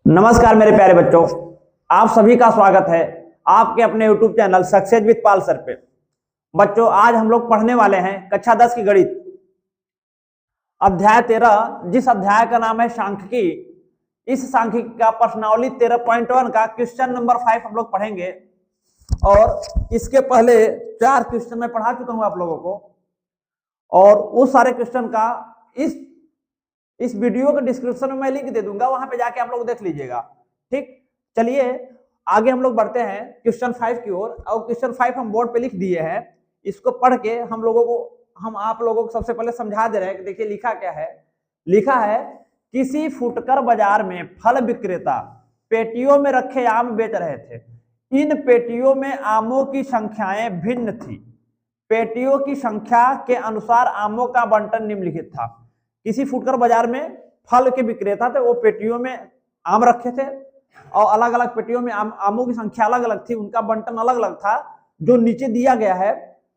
नमस्कार मेरे प्यारे बच्चों, आप सभी का स्वागत है आपके अपने YouTube channel success with Pal sir पे। बच्चों, आज हम लोग पढ़ने वाले हैं कक्षा 10 की गणित अध्याय 13, जिस अध्याय का नाम है सांख्यिकी। इस सांख्यिकी का प्रश्नावली 13.1 का क्वेश्चन नंबर 5 हम लोग पढ़ेंगे। और इसके पहले 4 क्वेश्चन मैं पढ़ा चुका हूं आप लोगों को, और उस सारे क्वेश्चन का इस वीडियो के डिस्क्रिप्शन में मैं लिंक दे दूंगा, वहां पे जाके आप लोग देख लीजिएगा। ठीक, चलिए आगे हम लोग बढ़ते हैं क्वेश्चन 5 की ओर। और क्वेश्चन 5 हम बोर्ड पे लिख दिए हैं। इसको पढ़ के हम आप लोगों को सबसे पहले समझा दे रहे हैं कि देखिए लिखा क्या है। लिखा है, किसी फुटकर बाजार में फल विक्रेता पेटियों में रखे आम बेच रहे थे। इन पेटियों में आमों की संख्याएं भिन्न थी। पेटियों की संख्या के अनुसार आमों का बंटन निम्नलिखित था। किसी फुटकर बाजार में फल के विक्रेता थे, वो पेटियों में आम रखे थे और अलग अलग पेटियों में आमों की संख्या अलग अलग थी, उनका बंटन अलग अलग था जो नीचे दिया गया है।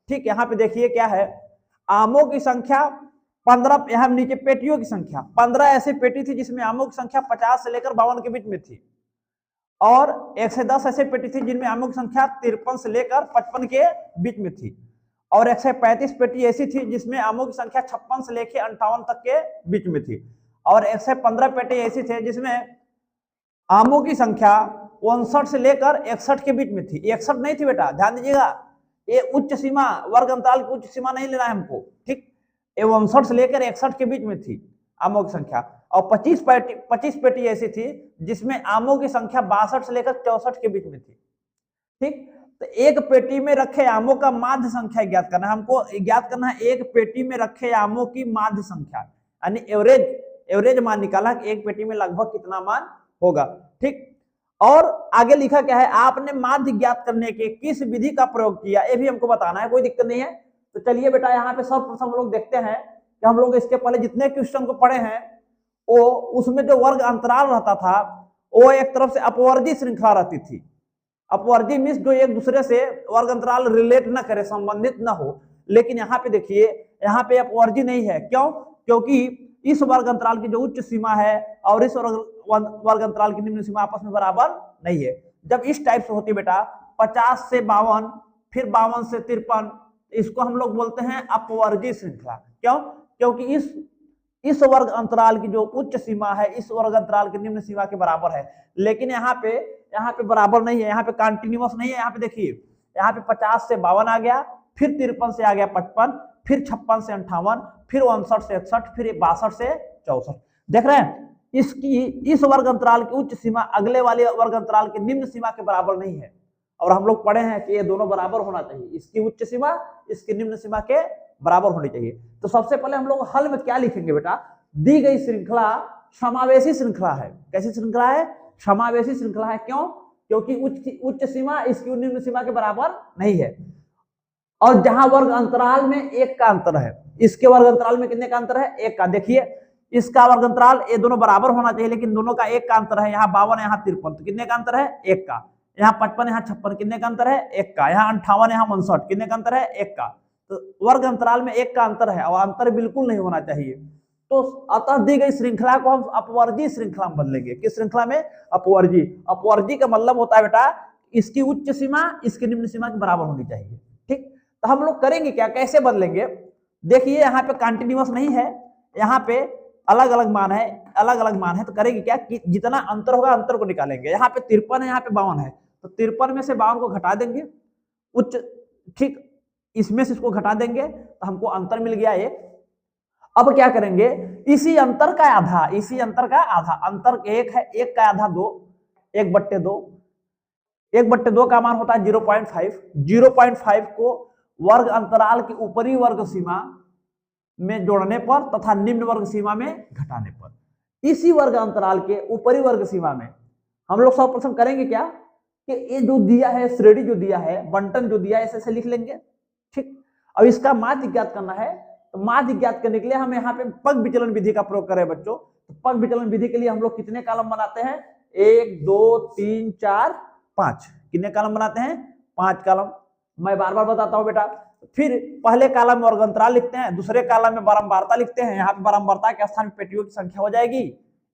ठीक, यहाँ पे देखिए क्या है, आमों की संख्या 15, यहाँ नीचे पेटियों की संख्या 15 ऐसी पेटी थी जिसमें आमों की संख्या 50 से लेकर 52 के बीच में थी। और 1 से 10 ऐसी पेटी थी जिनमें आमों की संख्या 53 से लेकर 55 के बीच में थी। और 135 पेटी ऐसी थी जिसमें आमों की संख्या 56 से लेकर 58 तक के बीच में थी। और 115 पेटी ऐसी थे जिसमें आमों की संख्या 59 से लेकर 61 के बीच में थी। 61 नहीं थी बेटा, ध्यान दीजिएगा, ये उच्च सीमा, वर्ग अंतराल की उच्च सीमा नहीं लेना है हमको। ठीक, ये 59 से लेकर 61 के बीच में थी आमों की संख्या। और 25 पेटी ऐसी थी जिसमें आमों की संख्या 62 से लेकर 64 के बीच में थी। ठीक, तो एक पेटी में रखे आमों का माध्य संख्या ज्ञात करना है हमको। ज्ञात करना है एक पेटी में रखे आमों की माध्य संख्या, यानी एवरेज मान निकाला कि एक पेटी में लगभग कितना मान होगा। ठीक, और आगे लिखा क्या है, आपने माध्य ज्ञात करने के किस विधि का प्रयोग किया, ये भी हमको बताना है। कोई दिक्कत नहीं है। तो चलिए बेटा, यहाँ पे सर्वप्रथम हम लोग देखते हैं कि हम लोग इसके पहले जितने क्वेश्चन को पढ़े हैं वो उसमें जो वर्ग अंतराल रहता था वो एक तरफ से अपवर्जी श्रृंखला रहती थी। अपवर्जी मीन्स जो एक दूसरे से वर्ग अंतराल रिलेट ना करे, संबंधित ना हो। लेकिन यहाँ पे देखिए, यहाँ पे अपवर्जी नहीं है। क्यों? क्योंकि इस वर्ग अंतराल की जो उच्च सीमा है और इस वर्ग अंतराल की निम्न सीमा आपस में बराबर नहीं है। जब इस टाइप से होती है बेटा, 50 से 52, फिर 52 से 53, इसको हम लोग बोलते हैं अपवर्जी श्रृंखला। क्यों? क्योंकि इस वर्ग अंतराल की जो उच्च सीमा है इस वर्ग अंतराल की निम्न सीमा के बराबर है। लेकिन यहाँ पे बराबर नहीं है, यहाँ पे कंटिन्यूअस नहीं है। यहाँ पे देखिए, यहाँ पे 50 से 52 आ गया, फिर 53 से आ गया 55, फिर 56 से 58, फिर 59 से 61, फिर 62 से 64। देख रहे हैं, इस वर्ग अंतराल की उच्च सीमा अगले वाले वर्ग अंतराल के निम्न सीमा के बराबर नहीं है। और हम लोग पढ़े हैं कि ये दोनों बराबर होना चाहिए, इसकी उच्च सीमा इसकी निम्न सीमा के बराबर होनी चाहिए। तो सबसे पहले हम लोग हल में क्या लिखेंगे बेटा, दी गई श्रृंखला समावेशी श्रृंखला है। कैसी श्रृंखला है? समावेशी श्रृंखला है। क्यों? क्योंकि उच्च सीमा इसकी निम्न सीमा के बराबर नहीं है। और जहां वर्ग अंतराल में 1 का अंतर है, इसके वर्ग अंतराल में कितने का अंतर है? 1 का। देखिए, इसका वर्ग अंतराल, ये दोनों बराबर होना चाहिए लेकिन दोनों का 1 का अंतर है। यहाँ 52, यहाँ 53, तो कितने का अंतर है? 1 का। यहाँ 55, यहाँ 56, कितने का अंतर है? 1 का। यहाँ 58, यहाँ 59, कितने का अंतर है? 1 का। तो वर्ग अंतराल में 1 का अंतर है और अंतर बिल्कुल नहीं होना चाहिए। तो अतः दी गई श्रृंखला को हम अपवर्जी श्रृंखला में बदलेंगे। किस श्रृंखला में? अपवर्जी। अपवर्जी का मतलब होता है बेटा, इसकी उच्च सीमा इसकी निम्न सीमा के बराबर होनी चाहिए। ठीक, तो हम लोग करेंगे क्या, कैसे बदलेंगे? देखिए, यहाँ पे कंटिन्यूअस नहीं है, यहाँ पे अलग अलग मान है। तो करेंगे क्या कि जितना अंतर होगा अंतर को निकालेंगे। यहाँ पे 53 है, यहाँ पे 52 है, तो 53 में से 52 को घटा देंगे उच्च। ठीक, इसमें से इसको घटा देंगे तो हमको अंतर मिल गया 1। अब क्या करेंगे, इसी अंतर का आधा, अंतर 1 है, 1 का आधा 2, 1/2। 1/2 का मान होता है 0.5। 0.5 को वर्ग अंतराल की ऊपरी वर्ग सीमा में जोड़ने पर तथा निम्न वर्ग सीमा में घटाने पर, इसी वर्ग अंतराल के ऊपरी वर्ग सीमा में हम लोग सर्वप्रथम करेंगे क्या कि ये जो दिया है, श्रेणी जो दिया है, बंटन जो दिया है, ऐसे लिख लेंगे। ठीक, अब इसका माध्य ज्ञात करना है। तो माध्य ज्ञात करने के लिए हम यहाँ पे पग विचलन विधि का प्रयोग करें बच्चों। तो पग विचलन विधि के लिए हम लोग कितने कॉलम बनाते हैं? 1 2 3 4 5। कितने कॉलम बनाते हैं? 5 कॉलम। मैं बार बार बताता हूँ बेटा। फिर पहले कॉलम में वर्ग अंतराल लिखते हैं, दूसरे कॉलम में बारंबारता लिखते हैं। यहाँ पे बारंबारता के स्थान में पेटियों की संख्या हो जाएगी,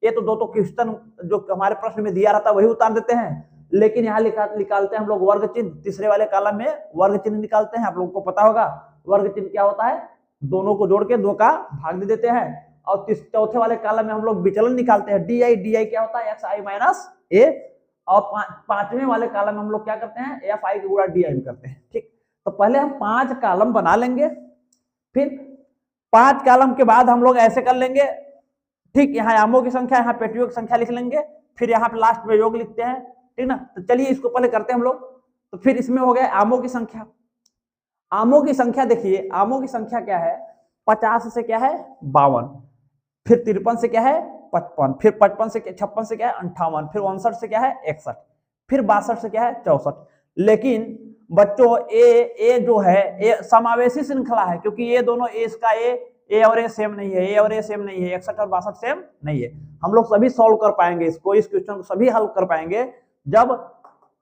ये तो दो क्वेश्चन जो हमारे प्रश्न में दिया रहता है वही उतार देते हैं, लेकिन यहाँ निकालते हैं हम लोग वर्ग चिन्ह, तीसरे वाले कॉलम में वर्ग चिन्ह निकालते हैं। आप लोगों को पता होगा वर्ग चिन्ह क्या होता है, दोनों को जोड़ के 2 का भाग दे देते हैं। और चौथे वाले कॉलम में हम लोग विचलन निकालते हैं, डी आई क्या होता है, एक्स आई माइनस ए। और पांचवें वाले कॉलम में हम लोग क्या करते हैं, एफ आई के गुणा डी आई करते हैं। ठीक, तो पहले हम 5 कॉलम बना लेंगे, फिर 5 कॉलम के बाद हम लोग ऐसे कर लेंगे। ठीक, यहाँ आमों की संख्या, यहाँ पेटियों की संख्या लिख लेंगे, फिर यहाँ पे लास्ट में योग लिखते हैं। ठीक ना, तो चलिए इसको पहले करते हैं हम लोग। तो फिर इसमें हो गया आमों की संख्या। आमों की संख्या देखिए, आमों की संख्या क्या है, 50 से क्या है 52, फिर 53 से क्या है 55, फिर 56 से क्या है 58, फिर 59 से क्या है 61, फिर 62 से क्या है 64। लेकिन बच्चों ए जो है ए समावेशी श्रृंखला है, क्योंकि ये दोनों ए इसका ए और ए सेम नहीं है, ए और ए सेम नहीं है, 61 और 62 सेम नहीं है। हम लोग सभी सॉल्व कर पाएंगे इसको, इस क्वेश्चन को सभी हल कर पाएंगे जब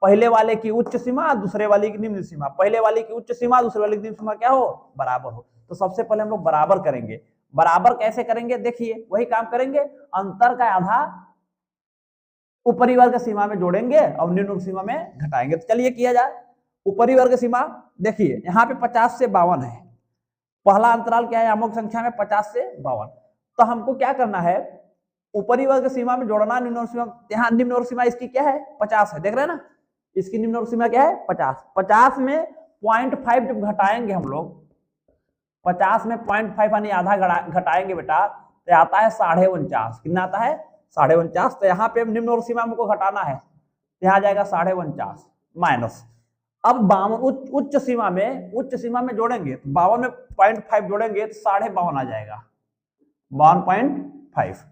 पहले वाले की उच्च सीमा दूसरे वाले की निम्न सीमा, पहले वाले की उच्च सीमा दूसरे वाले की निम्न सीमा क्या हो, बराबर हो। तो सबसे पहले हम लोग बराबर करेंगे। बराबर कैसे करेंगे, देखिए वही काम करेंगे, अंतर का आधा ऊपरी वर्ग सीमा में जोड़ेंगे और निम्न सीमा में घटाएंगे। तो चलिए किया जाए। ऊपरी वर्ग सीमा देखिए यहाँ पे 50 से 52 है, पहला अंतराल क्या है आमों की संख्या में 50 से 52। तो हमको क्या करना है, ऊपरी वर्ग सीमा में जोड़ना निम्न सीमा। यहाँ निम्न सीमा इसकी क्या है 50 है, देख रहे हैं ना, इसकी निम्न सीमा क्या है 50। 50 में 0.5 जब घटाएंगे हम लोग, 50 में 0.5 यानी आधा घटाएंगे बेटा, तो आता है 49.5। कितना आता है 49.5। तो यहाँ पे निम्न सीमा हमको घटाना है, यहाँ जाएगा 49.5 माइनस। अब 52 उच्च सीमा में जोड़ेंगे, तो 52 में 0.5 जोड़ेंगे तो 52.5 आ जाएगा, 52.5।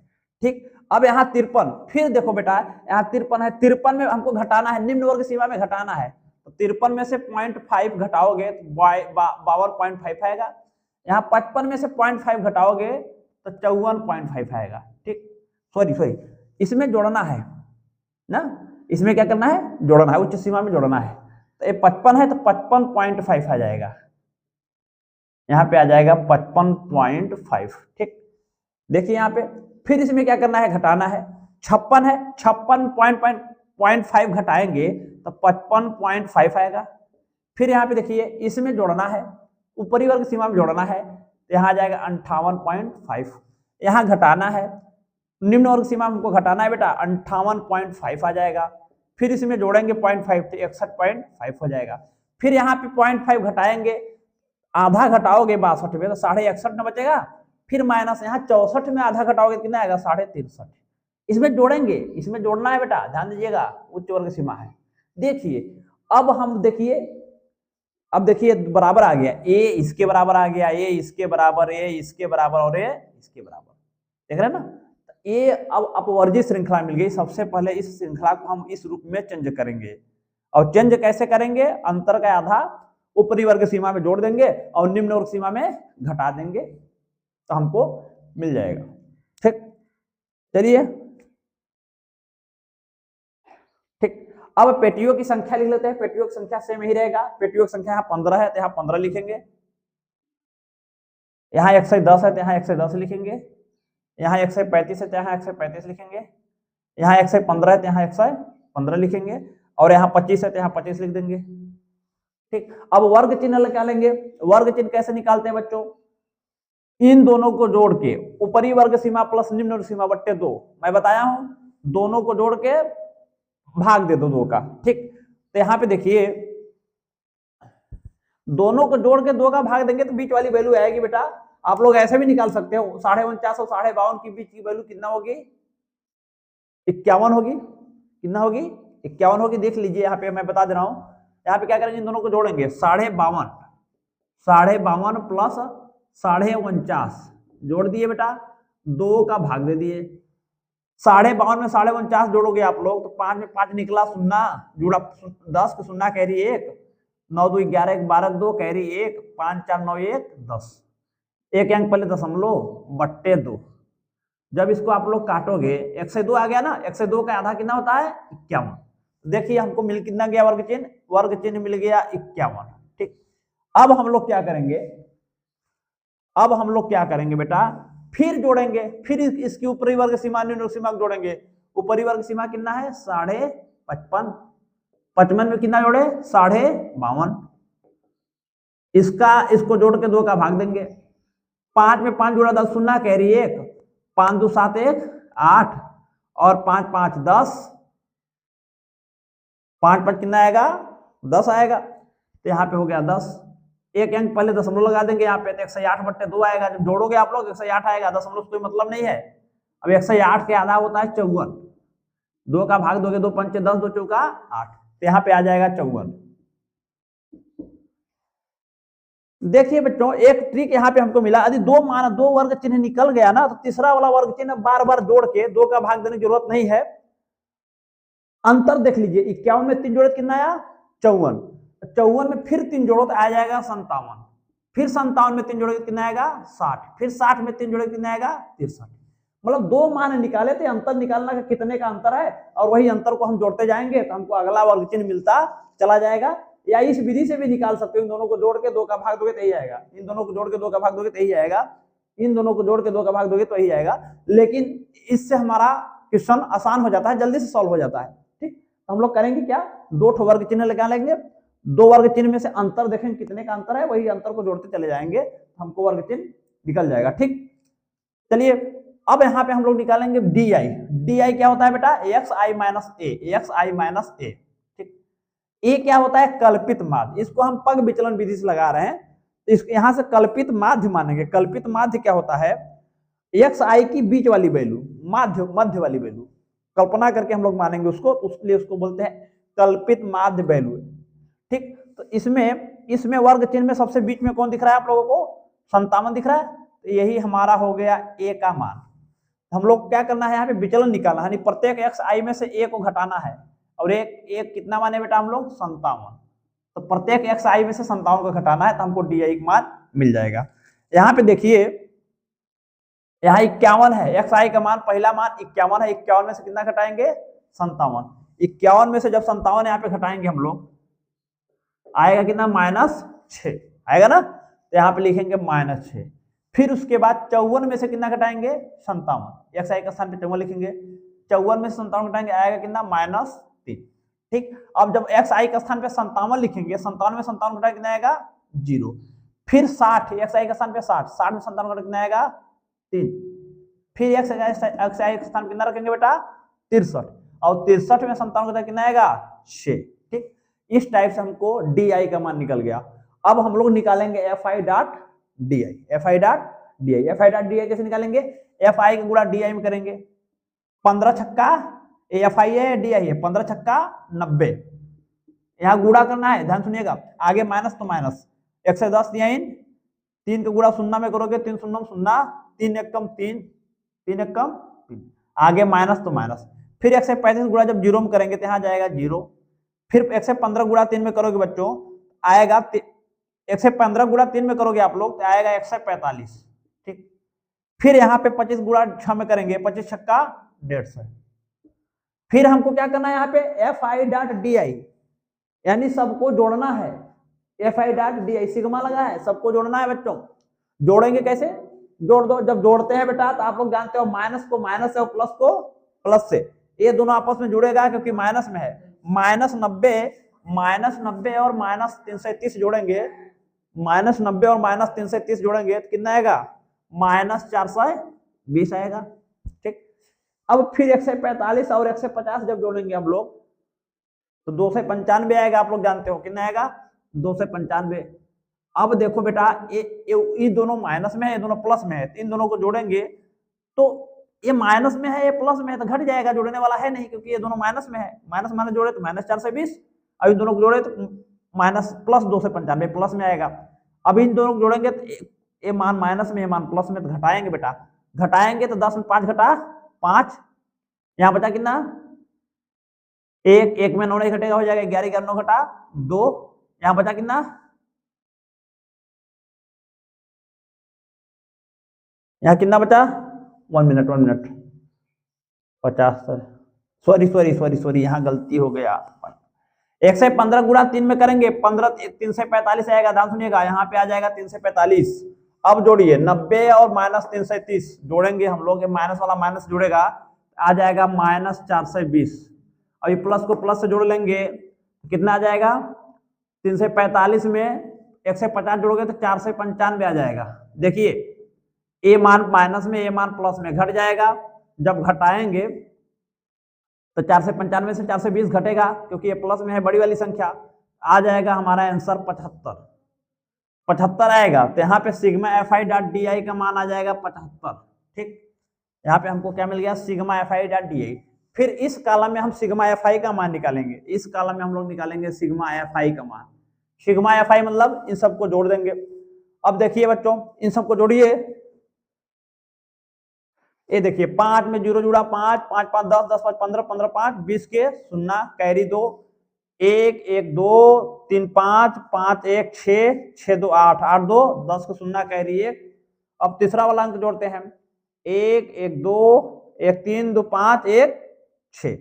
ठीक, अब यहाँ 53, फिर देखो बेटा यहाँ 53 है, 53 में हमको घटाना है, निम्न वर्ग सीमा में घटाना है। तो 53 में से 0.5 घटाओगे तो 52.5 आएगा। यहाँ 55 में से 0.5 घटाओगे तो 54.5 आएगा। ठीक, सॉरी इसमें जोड़ना है ना, इसमें क्या करना है, जोड़ना है, उच्च सीमा में जोड़ना है। तो ये 55 है तो 55.5 आ जाएगा, यहाँ पे आ जाएगा 55.5। ठीक, देखिए यहाँ पे फिर इसमें क्या करना है, घटाना है। 56 है, 56.5 घटाएंगे तो 55.5 आएगा। फिर यहाँ पे देखिए इसमें जोड़ना है, ऊपरी वर्ग सीमा में जोड़ना है, तो यहाँ आ जाएगा 58.5। यहाँ घटाना है, निम्न वर्ग सीमा में हमको घटाना है बेटा, 58.5 आ जाएगा। फिर इसमें जोड़ेंगे 0.5 तो 61.5 हो जाएगा। फिर यहाँ पे 0.5 घटाएंगे, आधा घटाओगे 62 में तो 61.5 न बचेगा, फिर माइनस यहाँ 64 में आधा घटाओगे कितना आएगा 63.5। इसमें जोड़ेंगे, इसमें जोड़ना है बेटा, ध्यान दीजिएगा, उच्च वर्ग सीमा है। देखिए अब हम देखिए बराबर आ गया, ए इसके बराबर आ गया, ए इसके बराबर, ए इसके बराबर और ए इसके बराबर, देख रहे हैं ना। ये अब अपवर्जी श्रृंखला मिल गई। सबसे पहले इस श्रृंखला को हम इस रूप में चेंज करेंगे, और चेंज कैसे करेंगे, अंतर का आधा ऊपरी वर्ग सीमा में जोड़ देंगे और निम्न वर्ग सीमा में घटा देंगे तो हमको मिल जाएगा। ठीक, चलिए ठीक, अब पेटियों की संख्या लिख लेते हैं। पेटियों की संख्या सेम ही रहेगा, पेटियों की संख्या यहाँ 15 है तो यहाँ 15 लिखेंगे, यहाँ 110 है तो यहाँ 110 लिखेंगे, यहाँ 135 है तो यहाँ 135 लिखेंगे, यहाँ 115 है तो यहाँ 115 लिखेंगे, और यहाँ 25 है तो यहाँ 25 लिख देंगे। ठीक, अब वर्ग चिन्ह क्या लेंगे, वर्ग चिन्ह कैसे निकालते हैं बच्चों, इन दोनों को जोड़ के ऊपरी वर्ग सीमा प्लस निम्न वर्ग सीमा बट्टे 2, मैं बताया हूं, दोनों को जोड़ के भाग दे दो 2 का। ठीक, तो यहाँ पे देखिए दोनों को जोड़ के 2 का भाग देंगे तो बीच वाली वैल्यू आएगी बेटा, आप लोग ऐसे भी निकाल सकते हो, 49.5 और 52.5 के बीच की वैल्यू कितना होगी, 51 होगी। कितना होगी, 51 होगी। देख लीजिए यहाँ पे मैं बता दे रहा हूँ, यहाँ पे क्या करेंगे, इन दोनों को जोड़ेंगे, 52.5 प्लस 49.5 जोड़ दिए बेटा, 2 का भाग दे दिए। 52.5 में 49.5 जोड़ोगे आप लोग तो 5 में 5 निकला, शून्य जुड़ा, 10 को शून्य कैरी 1, 9 2 11 1 12 2 कैरी 1, 5 4 9 1 10, एक अंक पहले दशमलव बट्टे 2। जब इसको आप लोग काटोगे 1 से 2 आ गया ना, 1 से 2 का आधा कितना होता है 51। देखिए हमको मिल कितना गया, वर्ग चिन्ह मिल गया 51। ठीक, अब हम लोग क्या करेंगे, बेटा, फिर जोड़ेंगे, फिर इसकी ऊपरी वर्ग सीमा न्यूनतम सीमा जोड़ेंगे। ऊपरी वर्ग सीमा कितना है 55.55, 55 में कितना जोड़े 52.5, इसको जोड़ के 2 का भाग देंगे। 5 में 5 जोड़ा 10 शून्य कैरी 1, 5 2 7 1 8 और 5 5 10, 5 5 कितना आएगा 10 आएगा। तो यहाँ पे हो गया 10, एक अंक पहले दशमलव लगा देंगे यहाँ पे, तो 108/2 आएगा। जब जोड़ोगे आप लोग 108 आएगा, दशमलव कोई मतलब नहीं है। अब 108 के आधा होता है 54, 2 का भाग दोगे 2 पंचे 10, 2 चौका 8, तो यहाँ पे आ जाएगा 54। देखिए बच्चों एक ट्रिक यहाँ पे हमको मिला, यदि दो वर्ग चिन्ह निकल गया ना, तो तीसरा वाला वर्ग चिन्ह बार बार जोड़ के 2 का भाग देने की जरूरत नहीं है। अंतर देख लीजिए, 51 में 3 जोड़े कितना आया 54, 54 में फिर 3 जोड़ो तो आ जाएगा 57, फिर 57 में 3 जोड़े कितना आएगा 60, फिर 60 में 3 जोड़े कितना आएगा 63। मतलब 2 मान निकाले थे, अंतर निकालना का कितने का अंतर है, और वही अंतर को हम जोड़ते जाएंगे तो हमको अगला वर्ग चिन्ह मिलता चला जाएगा। या इस विधि से भी निकाल सकते हो, इन दोनों को जोड़ के 2 का भाग दोगे तो यही आएगा, इन दोनों को जोड़ के 2 का भाग दोगे तो यही आएगा, इन दोनों को जोड़ के 2 का भाग दोगे तो यही आएगा। लेकिन इससे हमारा क्वेश्चन आसान हो जाता है, जल्दी से सॉल्व हो जाता है। ठीक, हम लोग करेंगे क्या, 2 वर्ग चिन्ह लेकर लेंगे, 2 वर्ग चिन्ह में से अंतर देखेंगे कितने का अंतर है, वही अंतर को जोड़ते चले जाएंगे, हमको वर्ग चिन्ह निकल जाएगा। ठीक, चलिए अब यहाँ पे हम लोग निकालेंगे डी आई क्या होता है बेटा एक्स आई माइनस ए। ठीक, ए क्या होता है कल्पित माध्य, इसको हम पग विचलन विधि से लगा रहे हैं, तो इसको यहाँ से कल्पित माध्य मानेंगे। कल्पित माध्य क्या होता है, एक्स आई की बीच वाली वैल्यू, मध्य वाली वैल्यू कल्पना करके हम लोग मानेंगे उसको, उसके लिए उसको बोलते हैं कल्पित माध्य वैल्यू। ठीक, तो इसमें वर्ग चिन्ह में सबसे बीच में कौन दिख रहा है आप लोगों को 57 दिख रहा है, तो यही हमारा हो गया ए का मान। हम लोग क्या करना है यहाँ पे विचलन निकालना है, प्रत्येक एक्स आई में से ए को घटाना है, और एक कितना माने बेटा हम लोग 57, तो प्रत्येक एक्स आई में से 57 को घटाना है, तो हमको डी आई का मान मिल जाएगा। यहाँ पे देखिए यहाँ 51 है, एक्स आई का मान पहला मान 51 है, 51 में से कितना घटाएंगे 57, 51 में से जब 57 यहाँ पे घटाएंगे हम लोग आएगा कितना -6 आएगा ना, तो यहाँ पे लिखेंगे -6। फिर उसके बाद 54 में से कितना घटाएंगे 57, एक्स आई का स्थान पे 54 लिखेंगे, 54 में से 57 घटाएंगे आएगा कितना -3। ठीक, अब जब एक्स आई का स्थान पे 57 लिखेंगे, 57 में 57 घटाएंगे कितना आएगा 0। फिर 60, एक्स आई का स्थान पे 60 में 57 घटाएंगे कितना आएगा 3। फिर एक्स आई का स्थान कितना रखेंगे बेटा 63, और 63 में 57 घटाएंगे कितना आएगा 6। ठीक, इस टाइप से हमको डी आई का मान निकल गया। अब हम लोग निकालेंगे एफ आई डॉट डी आई कैसे निकालेंगे, एफ आई का गुणा डी आई में करेंगे, 15 छक्का एफ आई है डी आई है, 15 छक्का 90, यहाँ गुणा करना है, ध्यान सुनिएगा, आगे माइनस तो माइनस, 1 से 10 दिया इन, 3 का गुणा 0 में करोगे 3 0 0, 3 1 कम 3, 3 1 कम 3, आगे माइनस तो माइनस, फिर 1 से 35 गुणा जब 0 में करेंगे तो यहाँ जाएगा 0, फिर 1 से 15 गुणा 3 में करोगे बच्चों आएगा 1 से 15 गुणा 3 में करोगे आप लोग तो आएगा 145। ठीक, फिर यहाँ पे 25 गुणा 6 में करेंगे, 25 छक्का 150। फिर हमको क्या करना है यहाँ पे एफ आई डॉट डी आई, यानी सबको जोड़ना है, F I dot D I sigma लगा है, सबको जोड़ना है बच्चों। जोड़ेंगे कैसे, जोड़ दो, जब जोड़ते हैं बेटा तो आप लोग जानते हो माइनस को माइनस से और प्लस को प्लस से, ये दोनों आपस में जुड़ेगा क्योंकि माइनस में है, -90 और -330 जोड़ेंगे, -90 और -330 जोड़ेंगे तो कितना आएगा -420 आएगा। ठीक, अब फिर 145 और 150 जब जोड़ेंगे हम लोग तो 295 आएगा, आप लोग जानते हो कितना आएगा 295। अब देखो बेटा ये दोनों माइनस में है, ये दोनों प्लस में है, इन दोनों को जोड़ेंगे तो ये माइनस में है ये प्लस में है तो घट जाएगा, जोड़ने वाला है नहीं क्योंकि ये दोनों माइनस में है, माइनस माइनस जोड़े तो -420, अब इन दोनों को जोड़े तो माइनस प्लस 295 प्लस में आएगा। अब इन दोनों को जोड़ेंगे तो ये मान माइनस में ये मान प्लस में, तो घटाएंगे बेटा, घटाएंगे तो 10 में 5 घटा 5, यहाँ बचा कितना 1 में 9 नहीं घटेगा, हो जाएगा 11 9 घटा 2, यहाँ बचा कितना यहाँ कितना बचा 1 मिनट 50, सॉरी यहाँ गलती हो गया, 1 से 15 गुणा 3 में करेंगे 15 3 से 45 आएगा, ध्यान सुनिएगा यहाँ पे आ जाएगा 3 से 45, अब जोड़िए 90 और माइनस 330 जोड़ेंगे हम लोग, माइनस वाला माइनस जुड़ेगा, आ जाएगा माइनस 420। और ये प्लस को प्लस से जोड़ लेंगे, कितना आ जाएगा, 345 में 150 जोड़ोगे तो 495 आ जाएगा। देखिए ए मान माइनस में, ए मान प्लस में घट जाएगा, जब घटाएंगे तो 495 से 420 घटेगा, क्योंकि ये प्लस में है बड़ी वाली संख्या, आ जाएगा हमारा आंसर 75 आएगा। तो यहाँ पे sigma F I dot D आई का मान आ जाएगा 75। ठीक, यहाँ पे हमको क्या मिल गया, sigma F I dot D आई। फिर इस कॉलम में हम सिग्मा एफ आई का मान निकालेंगे, इस कॉलम में हम लोग निकालेंगे सिग्मा एफ आई का मान। सिग्मा एफ आई मतलब इन सबको जोड़ देंगे। अब देखिए बच्चों, इन सबको जोड़िए, ये देखिए 5 में 0 जुड़ा, 5 5 5 10 10 5 15 15 5 20 के शून्य कैरी 2, 1 1 2 3 5 5 1 6 6 2 8 8 2 10 के शून्य कैरी 1। अब तीसरा वाला अंक जोड़ते हैं, 1 1 2 1 3 2 5 1 6,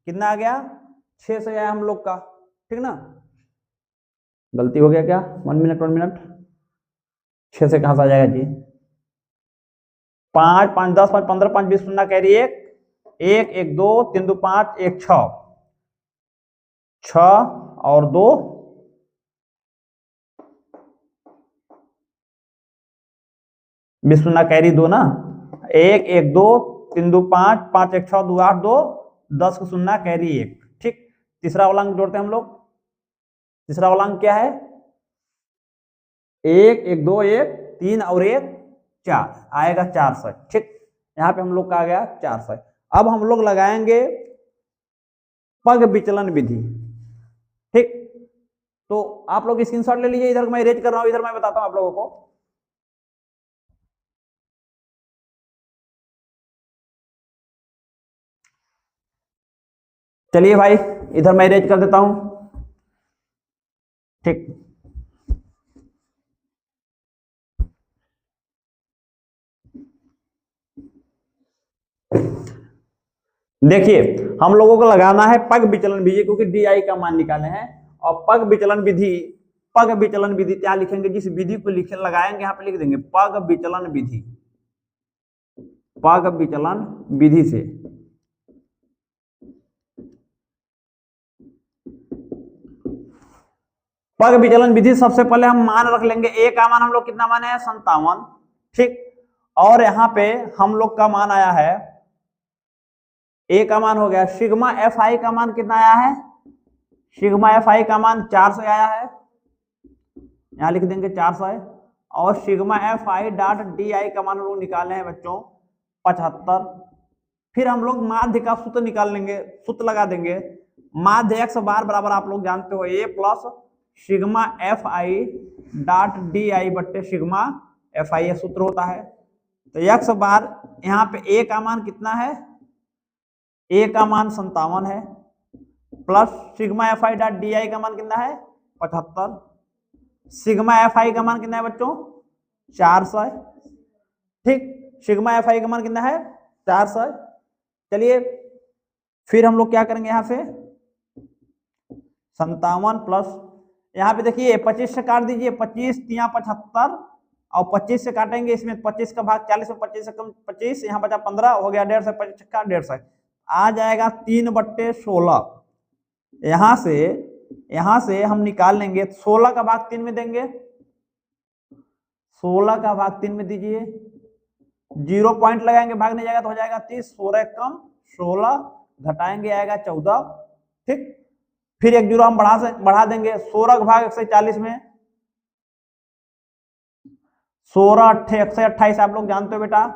कितना आ गया, 6 से आया हम लोग का। ठीक ना, गलती हो गया क्या, 1 मिनट 6 से कहां से आ जाएगा जी, 5 5 10 5 15 5 20 शून्य कैरी 1 1 1 2 3 2 5 1 6 6 और 2 20 शून्य कैरी 2 ना, 1 1 2 3 2 5 5 1 6 2 8 2 10 का शून्य कैरी 1। ठीक, तीसरा वाला अंक जोड़ते हैं हम लोग, तीसरा वाला अंक क्या है, 1 1 2 1 3 और 1 4, आएगा 400। ठीक, यहाँ पे हम लोग का आ गया 400। अब हम लोग लगाएंगे पग विचलन विधि। ठीक, तो आप लोग स्क्रीनशॉट ले लीजिए, इधर मैं इरेज कर रहा हूं, इधर मैं बताता हूं आप लोगों को। चलिए भाई, इधर मैं इरेज कर देता हूं। ठीक, देखिए हम लोगों को लगाना है पग विचलन विधि, क्योंकि डी आई का मान निकाले हैं। और पग विचलन विधि, पग विचलन विधि क्या लिखेंगे, जिस विधि को लिखे लगाएंगे यहाँ पे लिख देंगे पग विचलन विधि, पग विचलन विधि से। पग विचलन विधि सबसे पहले हम मान रख लेंगे, ए का मान हम लोग कितना माने हैं, 57। ठीक, और यहाँ पे हम लोग का मान आया है, ए का मान हो गया, सिग्मा एफ आई का मान कितना आया है, सिग्मा एफ आई का मान 400 आया है, यहां लिख देंगे 400। और sigma F I dot D आई का मान हम लोग निकाले हैं बच्चों 75। फिर हम लोग माध्य का सूत्र निकाल लेंगे, सूत्र लगा देंगे, माध्य x बार बराबर आप लोग जानते हो A plus sigma F I dot D I बट्टे सिग्मा एफ आई, सूत्र होता है। तो x बार यहाँ पे ए का मान कितना है, ए का मान 57 है, plus sigma F I dot D आई का मान कितना है 75, सिग्मा एफ आई का मान कितना है बच्चों 400। ठीक, सिग्मा एफ आई का मान कितना है 400। चलिए फिर हम लोग क्या करेंगे, यहाँ से 57 प्लस, यहाँ पे देखिए 25 से काट दीजिए, 25 3 75 और 25 से काटेंगे, इसमें 25 का भाग 40 में 25 से कम 25, यहाँ बचा 15 हो गया 150, 25 का 150 आ जाएगा 3/16। यहाँ से हम निकाल लेंगे, 16 का भाग 3 में देंगे, 16 का भाग 3 में दीजिए, 0 पॉइंट लगाएंगे, भाग नहीं जाएगा तो हो जाएगा 30, 16 कम 16 घटाएंगे आएगा 14। ठीक, फिर एक 0 हम बढ़ा देंगे, 16 का भाग 140 में, 16 128 आप लोग जानते हो बेटा।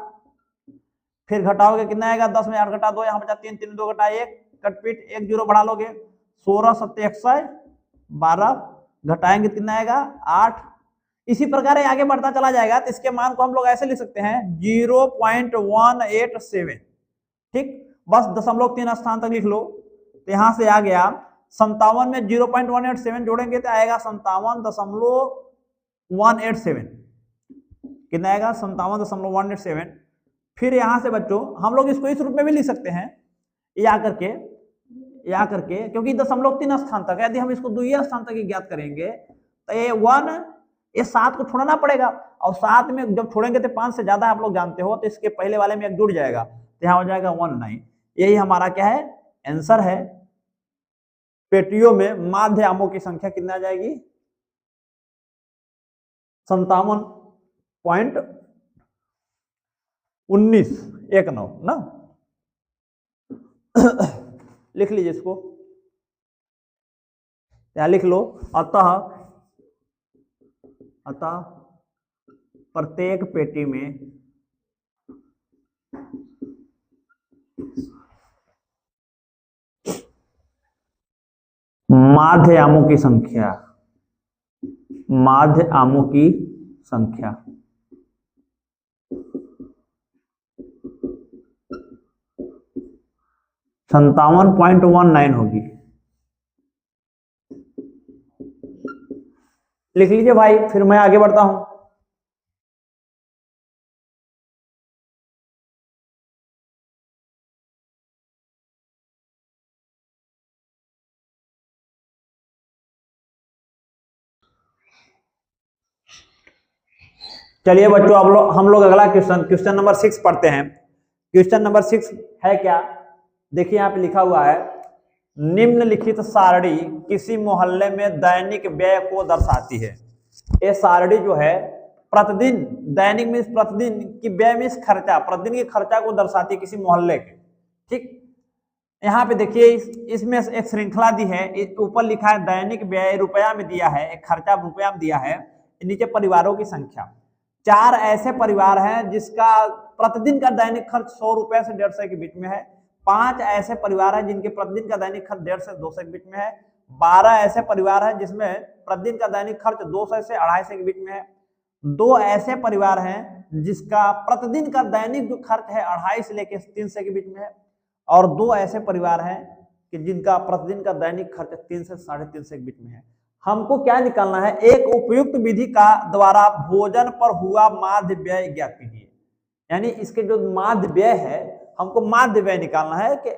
फिर घटाओगे कितना आएगा, 10 में 8 घटा 2, यहाँ बचा 3 3 2 घटा 1 कटपीट, एक 0 बढ़ा लोगे, 16 7 112 घटाएंगे कितना आएगा 8। इसी प्रकार आगे बढ़ता चला जाएगा, तो इसके मान को हम लोग ऐसे लिख सकते हैं 0.187। ठीक, बस 0.3 स्थान तक लिख लो। तो यहां से आ गया 57 में 0.187 जोड़ेंगे तो आएगा 57.187, कितना आएगा 57.187। फिर यहां से बच्चों हम लोग इसको इस रूप में भी लिख सकते हैं, या करके क्योंकि 0.3 स्थान तक, यदि हम इसको 2 स्थान तक ही ज्ञात करेंगे तो ये 1 ये 7 को छोड़ना पड़ेगा, और 7 में जब छोड़ेंगे तो 5 से ज्यादा आप लोग जानते हो, तो इसके पहले वाले में एक जुड़ जाएगा, तो यहाँ हो जाएगा 19। यही हमारा क्या है, आंसर है। पेटियों में माध्य आमों की संख्या कितना आ जाएगी, 57.19 ना। लिख लीजिए इसको, यहां लिख लो। अतः प्रत्येक पेटी में माध्य आमों की संख्या 57.19 होगी। लिख लीजिए भाई, फिर मैं आगे बढ़ता हूं। चलिए बच्चों, अब हम लोग अगला क्वेश्चन नंबर 6 पढ़ते हैं। क्वेश्चन नंबर 6 है क्या, देखिए यहाँ पे लिखा हुआ है, निम्नलिखित सारणी किसी मोहल्ले में दैनिक व्यय को दर्शाती है। ये सारणी जो है प्रतिदिन, दैनिक मीन्स प्रतिदिन की, व्यय मीन्स खर्चा, प्रतिदिन के खर्चा को दर्शाती है किसी मोहल्ले के। ठीक, यहाँ पे देखिए इसमें एक श्रृंखला दी है, ऊपर लिखा है दैनिक व्यय रुपया में दिया है, एक खर्चा रुपया में दिया है, नीचे परिवारों की संख्या। 4 ऐसे परिवार हैं जिसका प्रतिदिन का दैनिक खर्च 100 रुपए से 150 के बीच में है। 5 ऐसे परिवार हैं जिनके प्रतिदिन का दैनिक खर्च 150 से 200 के बीच में है। 12 ऐसे परिवार हैं जिसमें प्रतिदिन का दैनिक खर्च 200 से 250 के बीच में है। 2 ऐसे परिवार हैं जिसका प्रतिदिन का दैनिक जो खर्च है 250 से लेकर 300 के बीच में है। और 2 ऐसे परिवार हैं कि जिनका प्रतिदिन का दैनिक खर्च 3 से 350 के बीच में है। हमको क्या निकालना है, एक उपयुक्त विधि का द्वारा भोजन पर हुआ माध्य व्यय ज्ञात कीजिए। यानी इसके जो माध्य व्यय है, हमको माध्य व्यय निकालना है कि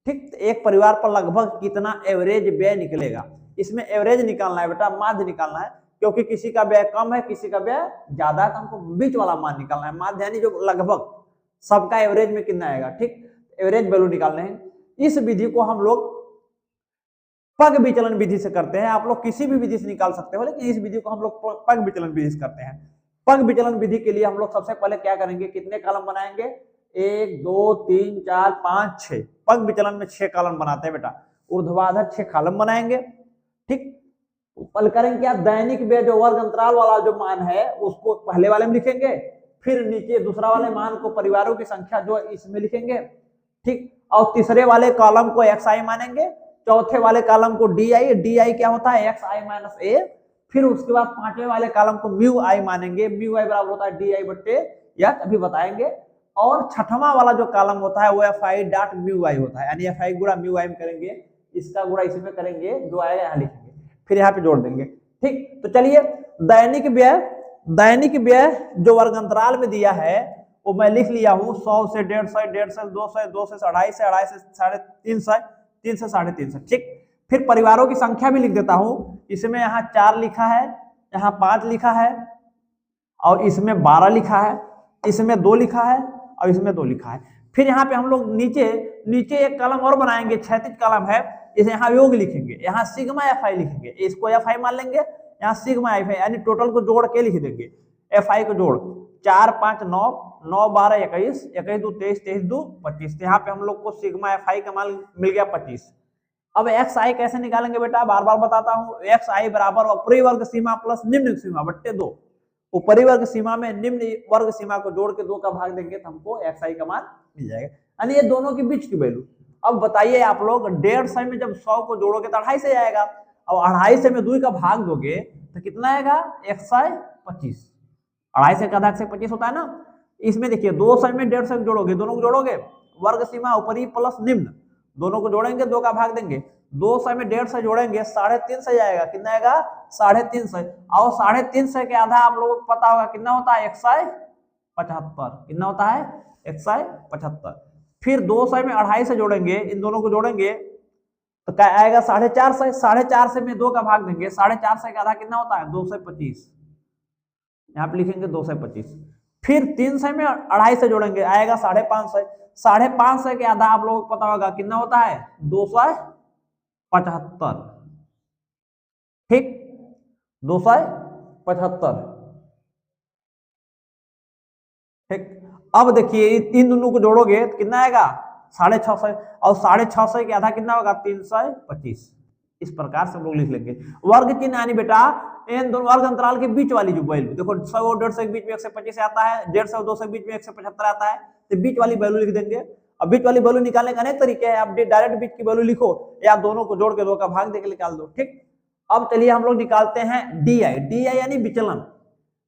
ठीक एक परिवार पर लगभग कितना एवरेज व्यय निकलेगा। इसमें एवरेज निकालना है बेटा, माध्य निकालना है, क्योंकि किसी का व्यय कम है, किसी का व्यय ज्यादा है, तो हमको बीच वाला मान निकालना है। माध्य यानी जो लगभग सबका एवरेज में कितना आएगा। ठीक, एवरेज वैल्यू निकालने हैं। इस विधि को हम लोग पग विचलन विधि से करते हैं। आप लोग किसी भी विधि से निकाल सकते हो, लेकिन इस विधि को हम लोग पग विचलन विधि से करते हैं। पग विचलन विधि के लिए हम लोग सबसे पहले क्या करेंगे, कितने कॉलम बनाएंगे, 1 2 3 4 5 6। पग विचलन में 6 कॉलम बनाते हैं बेटा, ऊर्ध्वाधर 6 कॉलम बनाएंगे। ठीक, पल करेंगे क्या, दैनिक व्यय जो वर्ग अंतराल वाला जो मान है उसको पहले वाले में लिखेंगे, फिर नीचे दूसरा वाले मान को परिवारों की संख्या जो इसमें लिखेंगे। ठीक, और तीसरे वाले कॉलम को xi मानेंगे, चौथे वाले कॉलम को di क्या होता है xi माइनस a, फिर उसके बाद पांचवें वाले कॉलम को म्यू i मानेंगे, म्यू i बराबर होता है di बट्टे या अभी बताएंगे। और छठवां वाला जो कॉलम होता है वो fi डॉट म्यू i होता है, यानी fi गुणा म्यू i में करेंगे, इसका गुणा इसमें करेंगे, जो आएगा यहाँ लिखेंगे, फिर यहाँ पे जोड़ देंगे। ठीक, तो चलिए दैनिक व्यय जो वर्ग अंतराल में दिया है वो मैं लिख लिया हूँ, 100 से 150, 150 से 200, 200 से 250, से 250 से 350, 300 से 350। ठीक, फिर परिवारों की संख्या भी लिख देता हूँ। इसमें यहाँ 4 लिखा है, यहाँ 5 लिखा है, और इसमें 12 लिखा है, इसमें 2 लिखा है, और इसमें 2 लिखा है। फिर यहाँ पे हम लोग नीचे एक कॉलम और बनाएंगे, 36 कॉलम है, इसे यहाँ योग लिखेंगे, यहाँ सिग्मा fi लिखेंगे, इसको fi मान लेंगे, यहाँ सिग्मा fi यानी टोटल को जोड़ के लिख देंगे, fi को जोड़ 4 5 9 9 12 21 21 2 23 23 2 25। यहाँ पे हम लोग को सिग्मा fi का मान मिल गया 25। अब xi कैसे निकालेंगे बेटा, बार बार बताता हूँ, xi बराबर ऊपरी वर्ग सीमा प्लस निम्न सीमा बट्टे 2। ऊपरी वर्ग सीमा में निम्न वर्ग सीमा को जोड़ के 2 का भाग देंगे तो हमको xi का मान मिल जाएगा, यानी ये दोनों के बीच की वैल्यू। अब बताइए आप लोग, 150 में जब 100 को जोड़ोगे तो 250 आएगा, अब 250 में 2 का भाग दोगे तो कितना आएगा, 125। 250 का आधा 125 होता है ना। इसमें देखिए 200 में 150 जोड़ोगे, दोनों को जोड़ोगे, वर्ग सीमा ऊपरी प्लस निम्न, दोनों को जोड़ेंगे, 2 का भाग देंगे, 200 में 150 जोड़ेंगे 350 आएगा, कितना आएगा 350। और 350 के आधा आप लोगों को पता होगा कितना होता है, 175। कितना होता है, 175। फिर 200 में 250 जोड़ेंगे, इन दोनों को जोड़ेंगे तो क्या आएगा, 450। 450 में 2 का भाग देंगे, 450 का आधा कितना होता है, 225। यहाँ पे लिखेंगे 225। फिर 300 में 250 से जोड़ेंगे, आएगा 550। 550 के आधा आप लोगों को पता होगा कितना होता है, 275। ठीक, 275। ठीक, अब देखिए इन दोनों को जोड़ोगे तो कितना आएगा, 650। और 650 के आधा कितना होगा, 325। इस प्रकार से हम लोग लिख लेंगे। वर्ग चिन्ह यानी बेटा इन दोनों वर्ग अंतराल के बीच वाली जो वैल्यू, देखो 100 और 150 के बीच में 125 आता है, 150 और 200 के बीच में 175 आता है, तो बीच वाली वैल्यू लिख देंगे। अब बीच वाली वैल्यू निकालने का अनेक तरीके हैं, आप डायरेक्ट बीच की वैल्यू लिखो या दोनों को जोड़ के 2 का भाग देके निकाल दो। ठीक, अब चलिए हम लोग निकालते हैं डी आई। डी आई यानी विचलन।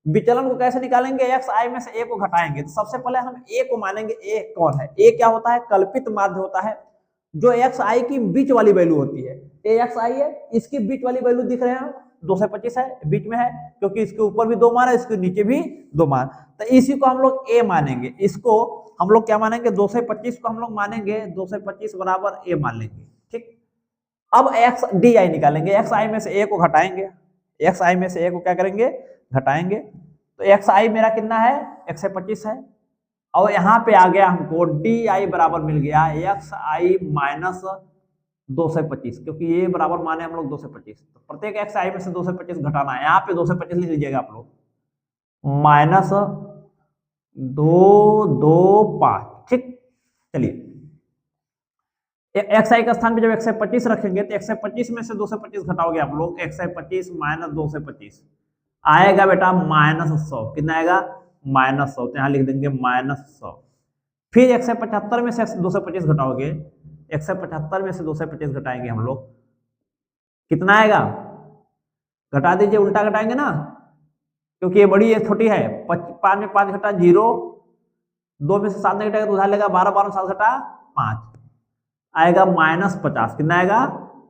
विचलन को कैसे निकालेंगे, एक्स आई में से ए को घटाएंगे। तो सबसे पहले हम ए को मानेंगे। ए कौन है, ए क्या होता है, कल्पित माध्य होता है जो एक्स आई की बीच वाली वैल्यू होती है। ए एक्स आई है, इसकी बीच वाली वैल्यू दिख रहे हैं 225 है, बीच में है क्योंकि इसके ऊपर भी 2 मान है, इसके नीचे भी 2 मान, तो इसी को हम लोग ए मानेंगे। इसको हम लोग क्या मानेंगे, 225 को हम लोग मानेंगे 225 बराबर ए मान लेंगे। ठीक, अब एक्स डी आई निकालेंगे। एक्स आई में से ए को घटाएंगे, एक्स आई में से ए को क्या करेंगे, घटाएंगे। तो एक्स आई मेरा कितना है, 125 है, और यहाँ पे आ गया हमको डी आई बराबर मिल गया एक्स आई माइनस 225, क्योंकि ये बराबर माने हम लोग 225, तो प्रत्येक एक्स आई में से 225 घटाना है। यहाँ पे 225 लिख लीजिएगा आप लोग, माइनस 225। ठीक, चलिए एक्स आई का स्थान पे जब 125 रखेंगे तो 125 में से 225 घटाओगे आप लोग, 125 माइनस 225 आएगा बेटा -100। कितना आएगा, -100, तो यहाँ लिख देंगे -100। फिर 175 में से 225 घटाओगे, 175 में से 225 घटाएंगे हम लोग, कितना आएगा, घटा दीजिए, उल्टा घटाएंगे ना, क्योंकि ये बड़ी ये छोटी है। 5 में 5 घटा 0, 2 में से 7 नहीं घटाएगा तो उधार लेगा 12, 12 में 7 घटा 5 आएगा -50। कितना आएगा,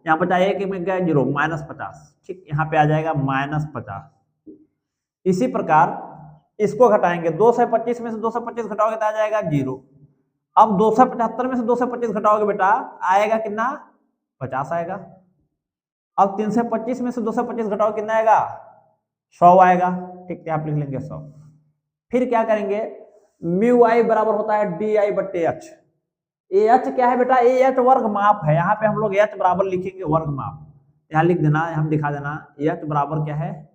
यहाँ बचा 1 में गया 0, -50। ठीक, यहाँ पे आ जाएगा -50। इसी प्रकार इसको घटाएंगे, 225 में से 225 घटाओगे तो आ जाएगा 0। अब 275 में से 225 घटाओगे बेटा आएगा कितना, 50 आएगा। अब 325 में से 225 घटाओगे कितना आएगा, 100 आएगा। ठीक, यहाँ पे लिख लेंगे 100। फिर क्या करेंगे, म्यू आई बराबर होता है डी आई बट्टे एच। ए एच क्या है बेटा, ए एच वर्ग माप है। यहाँ पे हम लोग एच बराबर लिखेंगे वर्ग माप, यहाँ लिख देना, हम दिखा देना एच बराबर क्या है,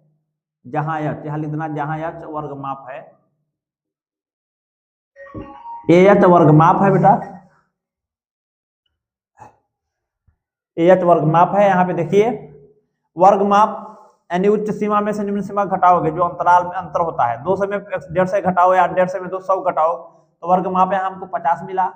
जहां एच, यहाँ लिख देना जहां एच वर्ग माप है, ए एच वर्ग माप है बेटा, ए एच वर्ग माप है। यहाँ पे देखिए वर्ग माप यानी उच्च सीमा में से निम्न सीमा घटाओगे, जो अंतराल में अंतर होता है, 200 में 150 घटाओ या 150 में 200 घटाओ, तो वर्ग माप है हमको 50 मिला।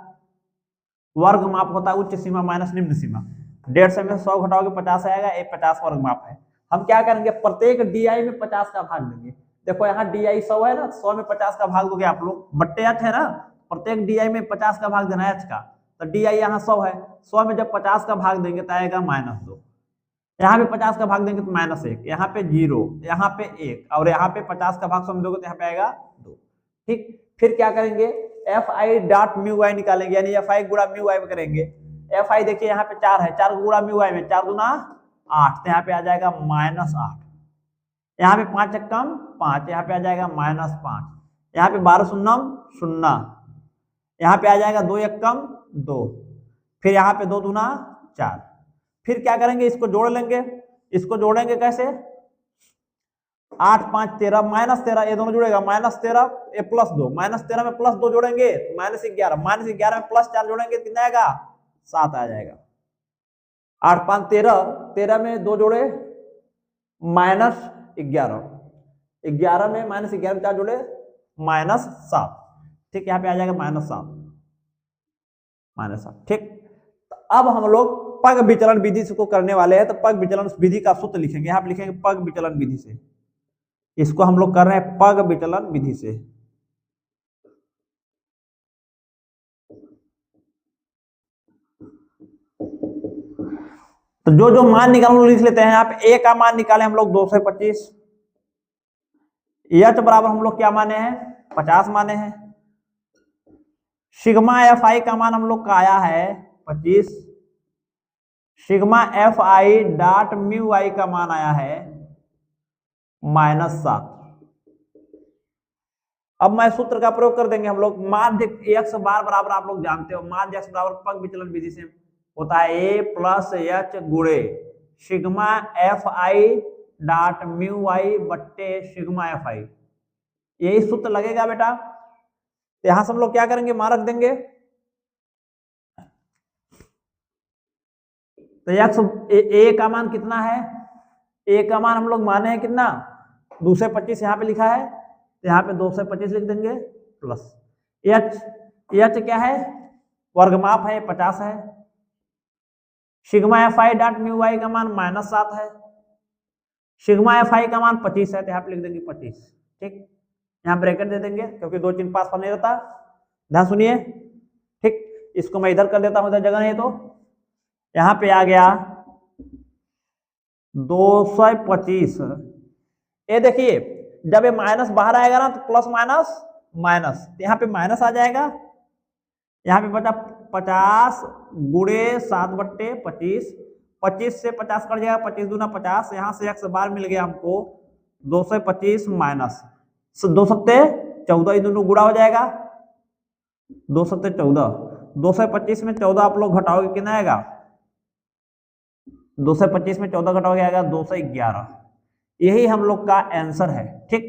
वर्ग माप होता है उच्च सीमा माइनस निम्न सीमा, 150 में 100 घटाओगे 50 आएगा, ये 50 वर्ग माप है। हम क्या करेंगे, प्रत्येक डी आई में 50 का भाग देंगे। देखो यहाँ डी आई 100 है ना, 100 में 50 का भाग दोगे आप लोग, बट्टे एच है ना, प्रत्येक डी आई में 50 का भाग देना है एच का, तो डी आई यहाँ 100 है, 100 में जब 50 का भाग देंगे तो आएगा -2, यहाँ पे 50 का भाग देंगे तो -1, यहाँ पे 0, यहाँ पे 1, और यहाँ पे 50 का भाग समझोगे तो यहाँ पे आएगा 2। ठीक, फिर क्या करेंगे, एफ आई डॉट म्यू आई निकालेंगे, यानी एफ आई गुणा म्यू आई करेंगे। एफ आई देखिए यहाँ पे 4 है, 4 गुणा म्यू आई में 4 गुना 8, तो यहाँ पे आ जाएगा -8। यहाँ पे 5 कम 5, यहाँ पे आ जाएगा -5। यहाँ पे 12 शून्यम 0, यहाँ पे आ जाएगा 2 1 कम 2, फिर यहाँ पे 2 दूना 4। फिर क्या करेंगे, इसको जोड़ लेंगे। इसको जोड़ेंगे कैसे, 8 5 13 -13, ये दोनों जुड़ेगा -13 ये +2, -13 में +2 जोड़ेंगे -11, -11 में +4 जोड़ेंगे कितना आएगा, 7 आ जाएगा। 8 5 13, 13 में 2 जोड़े -11, 11 में -11 में 4 जोड़े -7। ठीक, यहाँ पे आ जाएगा -7। ठीक, तो अब हम लोग पग विचलन विधि से को करने वाले हैं, तो पग विचलन विधि का सूत्र लिखेंगे। यहाँ पे लिखेंगे पग विचलन विधि से, इसको हम लोग कर रहे हैं पग विचलन विधि से। तो जो जो मान निकाल लिख लेते हैं। यहाँ पे ए का मान निकाले हम लोग 225, एच बराबर हम लोग क्या माने हैं, 50 माने हैं। सिग्मा एफ आई का मान हम लोग का आया है 25, sigma F I dot mu I का मान आया है -7। अब मैं सूत्र का प्रयोग कर देंगे हम लोग। माध्य x बार बराबर आप लोग जानते हो, माध्य x बराबर पग विचलन विधि से होता है a प्लस एच गुणे sigma F I dot mu I बट्टे सिग्मा एफ आई, यही सूत्र लगेगा बेटा। यहां से हम लोग क्या करेंगे, मान रख देंगे। तो x a का मान कितना है, a का मान हम लोग माने हैं कितना 225 यहाँ पे लिखा है, तो यहाँ पे 225 लिख देंगे प्लस h क्या है, वर्गमाप है 50 है। Sigma F I dot mu I का मान -7 है, सिग्मा एफ आई का मान 25 है, तो यहाँ पे लिख देंगे 25। ठीक, यहाँ ब्रैकेट दे देंगे क्योंकि दो चिन्ह पास नहीं रहता। ध्यान सुनिए, ठीक, इसको मैं इधर कर देता हूं, इधर जगह नहीं तो यहाँ पे आ गया 225। ये देखिए जब ये माइनस बाहर आएगा ना तो प्लस माइनस माइनस, यहाँ पे माइनस आ जाएगा, यहाँ पे बचा 50 गुणे 7/25, 25 से 50 कट जाएगा, 25 दूना 50, यहाँ से x बार मिल गया हमको 225 माइनस 2 सत्ते 14, दोनों गुणा हो जाएगा 2 सत्ते 14, 225 में 14 आप लोग घटाओगे कितना आएगा, 225 में 14 घटाओगे आएगा 211। यही हम लोग का आंसर है। ठीक,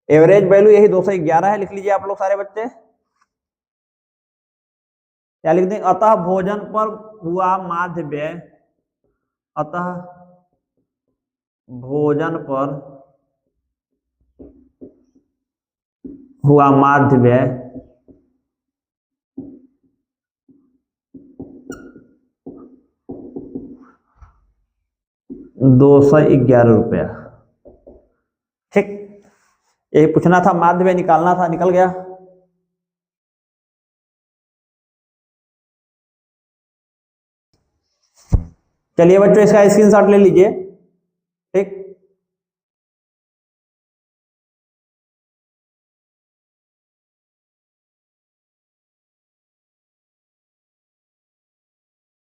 एवरेज वैल्यू यही 211 है, लिख लीजिए आप लोग सारे बच्चे। क्या लिख देंगे, अतः भोजन पर हुआ माध्य व्यय, अतः भोजन पर हुआ माध्य व्यय 211 रुपया। ठीक, यही पूछना था, माध्य व्यय निकालना था, निकल गया। चलिए बच्चों इसका स्क्रीनशॉट ले लीजिए। ठीक,